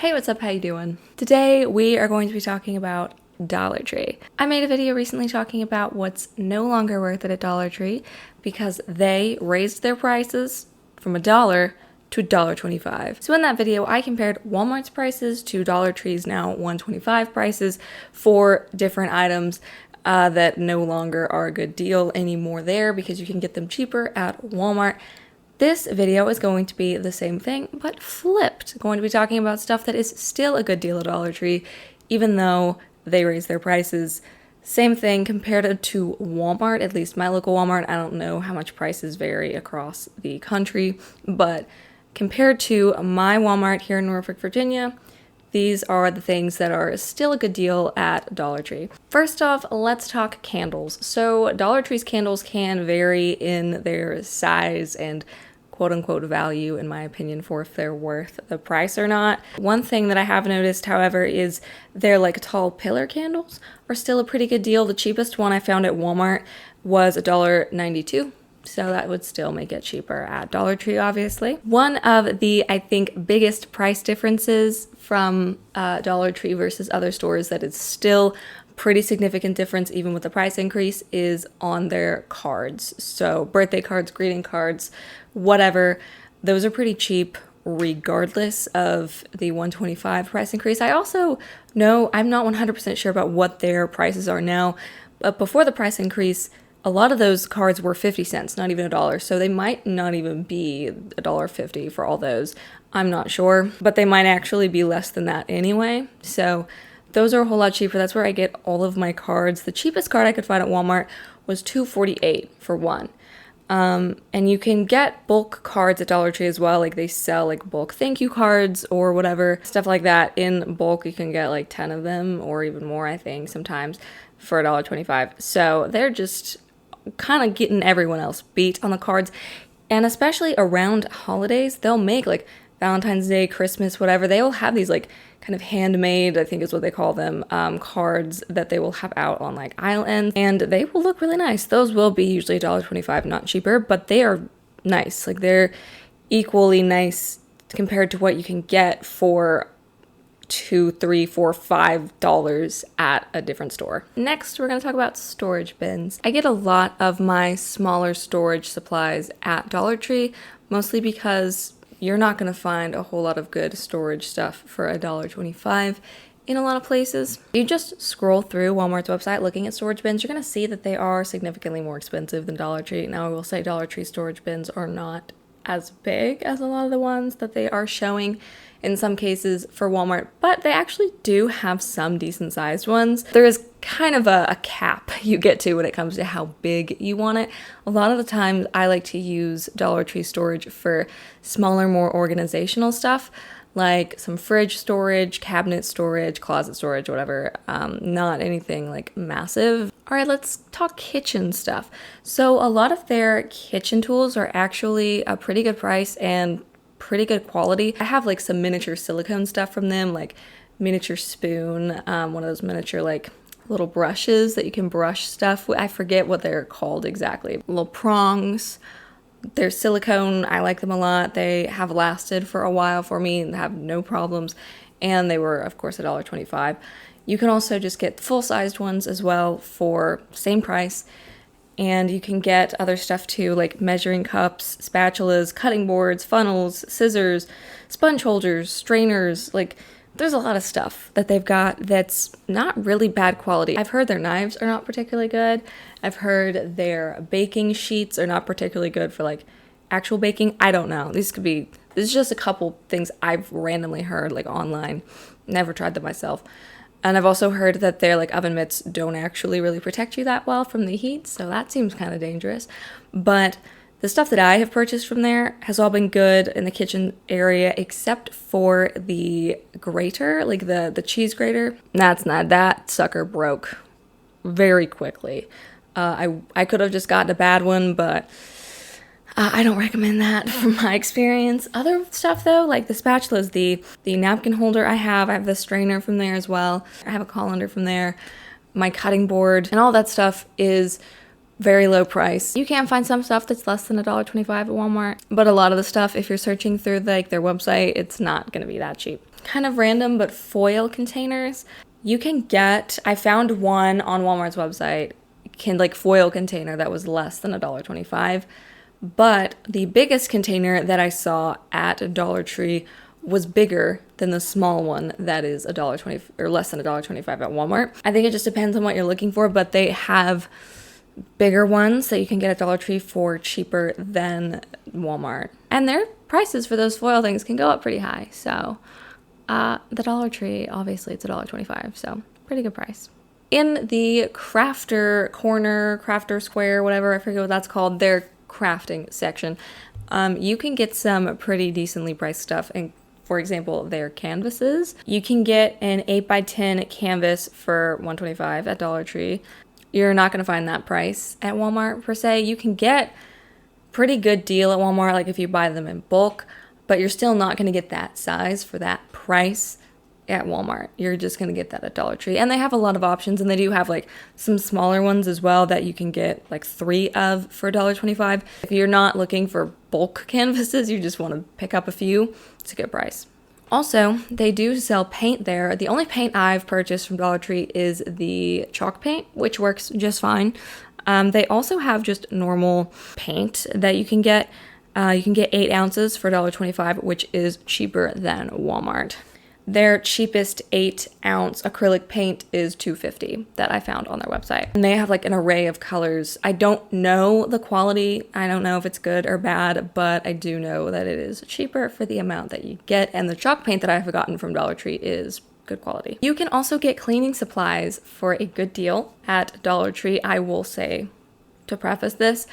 Hey, what's up? How you doing? Today we are going to be talking about Dollar Tree. I made a video recently talking about what's no longer worth it at Dollar Tree because they raised their prices from $1 to $1.25. So in that video, I compared Walmart's prices to Dollar Tree's now $1.25 prices for different items that no longer are a good deal anymore there because you can get them cheaper at Walmart. This video is going to be the same thing, but flipped. Going to be talking about stuff that is still a good deal at Dollar Tree, even though they raised their prices. Same thing compared to Walmart, at least my local Walmart. I don't know how much prices vary across the country, but compared to my Walmart here in Norfolk, Virginia, these are the things that are still a good deal at Dollar Tree. First off, let's talk candles. So Dollar Tree's candles can vary in their size and quote-unquote value, in my opinion, for if they're worth the price or not. One thing that I have noticed, however, is their tall pillar candles are still a pretty good deal. The cheapest one I found at Walmart was $1.92. So that would still make it cheaper at Dollar Tree, obviously. One of the, I think, biggest price differences from Dollar Tree versus other stores that is still pretty significant difference even with the price increase is on their cards. So birthday cards, greeting cards, whatever, those are pretty cheap regardless of the $1.25 price increase. I also know, I'm not 100% sure about what their prices are now, but before the price increase, a lot of those cards were 50 cents, not even $1. So they might not even be $1.50 for all those. I'm not sure, but they might actually be less than that anyway. So those are a whole lot cheaper. That's where I get all of my cards. The cheapest card I could find at Walmart was $2.48 for one. And you can get bulk cards at Dollar Tree as well. They sell bulk thank you cards or whatever, stuff like that in bulk. You can get 10 of them or even more, I think, sometimes for $1.25. So they're just kind of getting everyone else beat on the cards. And especially around holidays, they'll make Valentine's Day, Christmas, whatever. They will have these kind of handmade, I think is what they call them, cards that they will have out on aisle ends, and they will look really nice. Those will be usually $1.25, not cheaper, but they are nice. They're equally nice compared to what you can get for $2, $3, $4, $5 at a different store. Next, we're going to talk about storage bins. I get a lot of my smaller storage supplies at Dollar Tree, mostly because you're not going to find a whole lot of good storage stuff for $1.25 in a lot of places. You just scroll through Walmart's website looking at storage bins, you're going to see that they are significantly more expensive than Dollar Tree. Now, I will say Dollar Tree storage bins are not as big as a lot of the ones that they are showing in some cases for Walmart, but they actually do have some decent sized ones. There is kind of a cap you get to when it comes to how big you want it. A lot of the times I like to use Dollar Tree storage for smaller, more organizational stuff, like some fridge storage, cabinet storage, closet storage, whatever, not anything massive. All right, let's talk kitchen stuff. So a lot of their kitchen tools are actually a pretty good price and pretty good quality. I have some miniature silicone stuff from them, miniature spoon, one of those miniature little brushes that you can brush stuff with. I forget what they're called exactly. Little prongs. They're silicone. I like them a lot. They have lasted for a while for me and have no problems. And they were, of course, $1.25. You can also just get full-sized ones as well for same price. And you can get other stuff too, like measuring cups, spatulas, cutting boards, funnels, scissors, sponge holders, strainers. There's a lot of stuff that they've got that's not really bad quality. I've heard their knives are not particularly good. I've heard their baking sheets are not particularly good for actual baking. I don't know. This is just a couple things I've randomly heard online. Never tried them myself. And I've also heard that their oven mitts don't actually really protect you that well from the heat, so that seems kind of dangerous. But the stuff that I have purchased from there has all been good in the kitchen area, except for the grater, the cheese grater. That sucker broke very quickly. I could have just gotten a bad one, but I don't recommend that from my experience. Other stuff though, like the spatulas, the napkin holder I have the strainer from there as well. I have a colander from there, my cutting board, and all that stuff is very low price. You can find some stuff that's less than $1.25 at Walmart, but a lot of the stuff, if you're searching through like their website, it's not gonna be that cheap. Kind of random, but foil containers. You can get, I found one on Walmart's website, like foil container that was less than $1.25, but the biggest container that I saw at Dollar Tree was bigger than the small one that is $1.20 or less than $1.25 at Walmart. I think it just depends on what you're looking for, but they have bigger ones that you can get at Dollar Tree for cheaper than Walmart. And their prices for those foil things can go up pretty high. So the Dollar Tree, obviously it's $1.25, so pretty good price. In the crafter corner, crafter square, whatever, I forget what that's called, their crafting section, you can get some pretty decently priced stuff. And for example, their canvases. You can get an 8x10 canvas for $1.25 at Dollar Tree. You're not going to find that price at Walmart per se. You can get pretty good deal at Walmart, like if you buy them in bulk, but you're still not going to get that size for that price at Walmart. You're just going to get that at Dollar Tree. And they have a lot of options, and they do have like some smaller ones as well that you can get like 3 of for $1.25. If you're not looking for bulk canvases, you just want to pick up a few, it's a good price. Also, they do sell paint there. The only paint I've purchased from Dollar Tree is the chalk paint, which works just fine. They also have just normal paint that you can get. You can get 8 ounces for $1.25, which is cheaper than Walmart. Their cheapest 8-ounce acrylic paint is $2.50 that I found on their website. And they have like an array of colors. I don't know the quality. I don't know if it's good or bad, but I do know that it is cheaper for the amount that you get. And the chalk paint that I've gotten from Dollar Tree is good quality. You can also get cleaning supplies for a good deal at Dollar Tree. I will say, to preface this,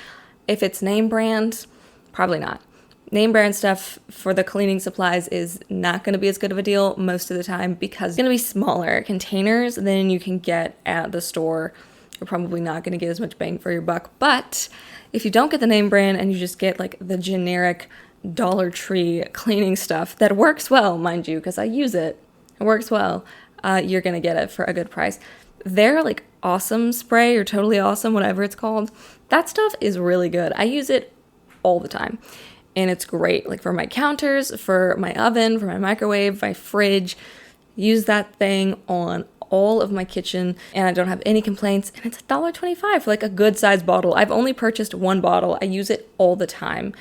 if it's name brand, probably not. Name brand stuff for the cleaning supplies is not going to be as good of a deal most of the time because it's going to be smaller containers than you can get at the store. You're probably not going to get as much bang for your buck. But if you don't get the name brand and you just get like the generic Dollar Tree cleaning stuff that works well, mind you, because I use it, it works well, you're going to get it for a good price. Their like awesome spray or totally awesome, whatever it's called, that stuff is really good. I use it all the time. And it's great, like for my counters, for my oven, for my microwave, my fridge. Use that thing on all of my kitchen, and I don't have any complaints. And it's $1.25 for like a good sized bottle. I've only purchased one bottle. I use it all the time,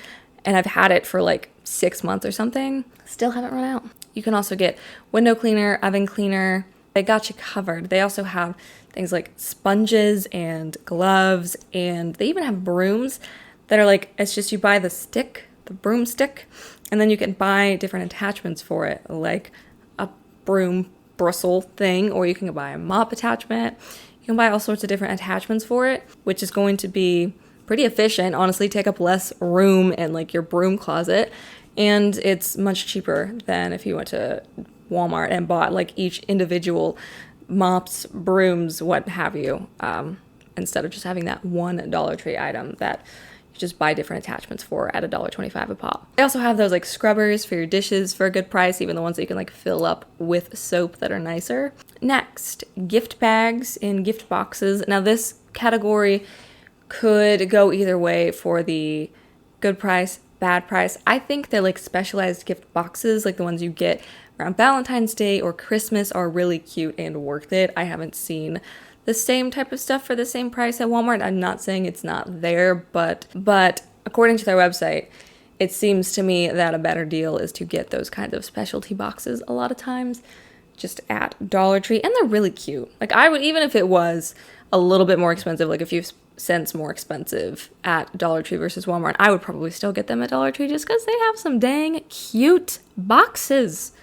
and I've had it for like 6 months or something. Still haven't run out. You can also get window cleaner, oven cleaner. They got you covered. They also have things like sponges and gloves, and they even have brooms that are like, it's just you buy the stick, the broomstick, and then you can buy different attachments for it, like a broom bristle thing, or you can buy a mop attachment. You can buy all sorts of different attachments for it, which is going to be pretty efficient, honestly, take up less room in like your broom closet, and it's much cheaper than if you went to Walmart and bought like each individual mops, brooms, what have you, instead of just having that one Dollar Tree item that you just buy different attachments for at $1.25 a pop. They also have those like scrubbers for your dishes for a good price, even the ones that you can like fill up with soap that are nicer. Next, gift bags and gift boxes. Now this category could go either way for the good price, bad price. I think they're like specialized gift boxes, like the ones you get around Valentine's Day or Christmas, are really cute and worth it. I haven't seen the same type of stuff for the same price at Walmart. I'm not saying it's not there, but according to their website, it seems to me that a better deal is to get those kinds of specialty boxes a lot of times just at Dollar Tree, and they're really cute. Like I would, even if it was a little bit more expensive, like a few cents more expensive at Dollar Tree versus Walmart, I would probably still get them at Dollar Tree just because they have some dang cute boxes.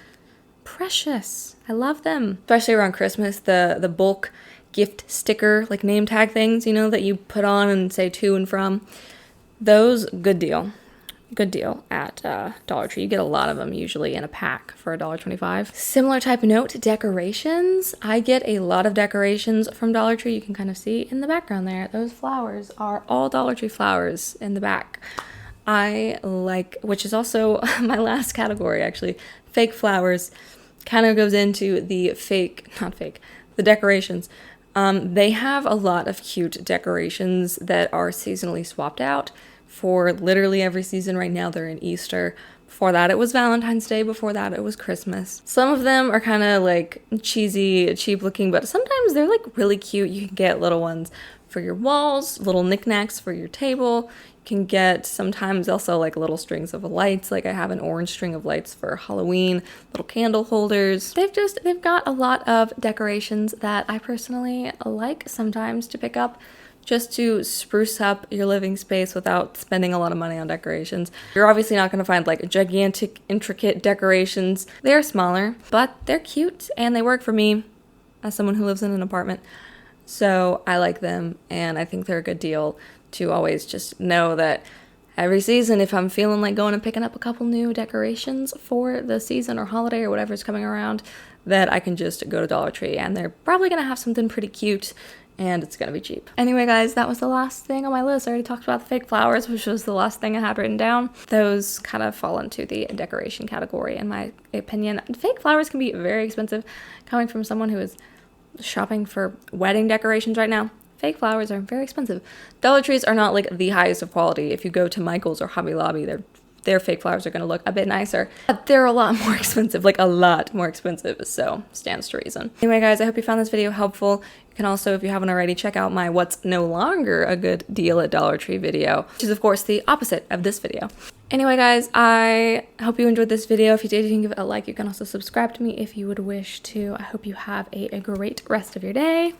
Precious. I love them. Especially around Christmas, the bulk gift sticker, like name tag things, you know, that you put on and say to and from. Those, good deal. Good deal at Dollar Tree. You get a lot of them usually in a pack for $1.25. Similar type of note, decorations. I get a lot of decorations from Dollar Tree. You can kind of see in the background there. Those flowers are all Dollar Tree flowers in the back. I like, which is also my last category actually, fake flowers. Kind of goes into the the decorations. They have a lot of cute decorations that are seasonally swapped out for literally every season. Right now they're in Easter. Before that it was Valentine's Day. Before that it was Christmas. Some of them are kind of like cheesy, cheap looking, but sometimes they're like really cute. You can get little ones for your walls, little knickknacks for your table. You can get sometimes also like little strings of lights. Like I have an orange string of lights for Halloween, little candle holders. They've got a lot of decorations that I personally like sometimes to pick up, just to spruce up your living space without spending a lot of money on decorations. You're obviously not going to find like gigantic, intricate decorations. They're smaller, but they're cute and they work for me as someone who lives in an apartment. So I like them, and I think they're a good deal to always just know that every season, if I'm feeling like going and picking up a couple new decorations for the season or holiday or whatever's coming around, that I can just go to Dollar Tree and they're probably going to have something pretty cute and it's gonna be cheap. Anyway, guys, that was the last thing on my list. I already talked about the fake flowers, which was the last thing I had written down. Those kind of fall into the decoration category, in my opinion. Fake flowers can be very expensive. Coming from someone who is shopping for wedding decorations right now, fake flowers are very expensive. Dollar Trees are not like the highest of quality. If you go to Michael's or Hobby Lobby, their fake flowers are going to look a bit nicer, but they're a lot more expensive, like a lot more expensive, so stands to reason. Anyway, guys, I hope you found this video helpful. You can also, if you haven't already, check out my what's no longer a good deal at Dollar Tree video, which is of course the opposite of this video. Anyway, guys, I hope you enjoyed this video. If you did, you can give it a like. You can also subscribe to me if you would wish to. I hope you have a great rest of your day.